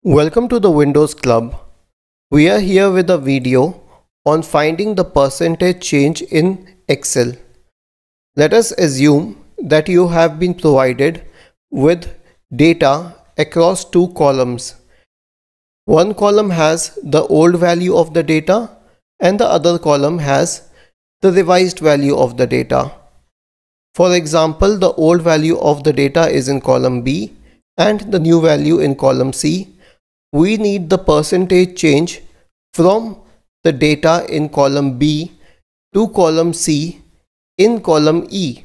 Welcome to the Windows Club. We are here with a video on finding the percentage change in Excel. Let us assume that you have been provided with data across two columns. One column has the old value of the data and the other column has the revised value of the data. For example, the old value of the data is in column B and the new value in column C. We need the percentage change from the data in column B to column C in column E.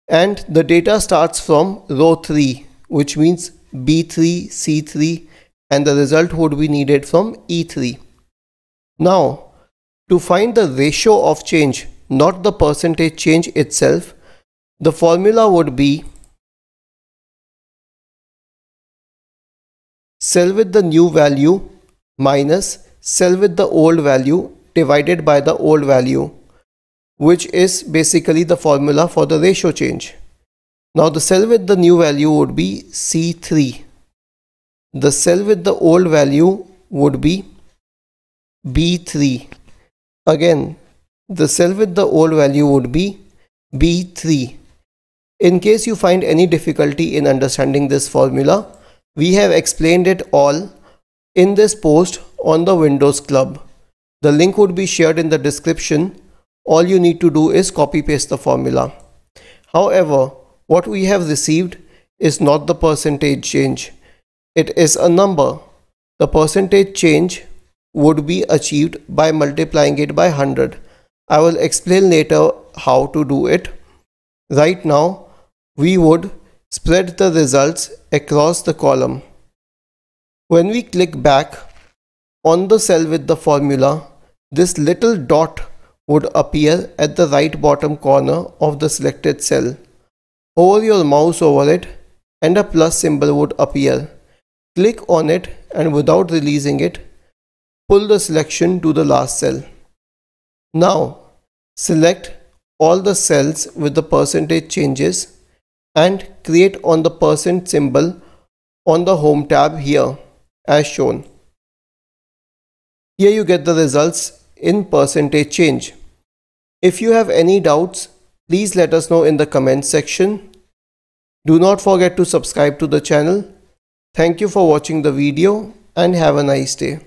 And the data starts from row 3, which means B3, C3, and the result would be needed from E3. Now, to find the ratio of change, not the percentage change itself, the formula would be cell with the new value minus cell with the old value divided by the old value, which is basically the formula for the ratio change. Now the cell with the new value would be C3. The cell with the old value would be B3. Again, the cell with the old value would be B3. In case you find any difficulty in understanding this formula, we have explained it all in this post on the Windows Club. The link would be shared in the description. All you need to do is copy paste the formula. However, what we have received is not the percentage change. It is a number. The percentage change would be achieved by multiplying it by 100. I will explain later how to do it. Right now, we would spread the results across the column. When we click back on the cell with the formula, this little dot would appear at the right bottom corner of the selected cell. Hover your mouse over it and a plus symbol would appear. Click on it and without releasing it, pull the selection to the last cell. Now, select all the cells with the percentage changes and create on the percent symbol on the home tab here as shown. Here you get the results in percentage change. If you have any doubts, please let us know in the comment section. Do not forget to subscribe to the channel. Thank you for watching the video and have a nice day.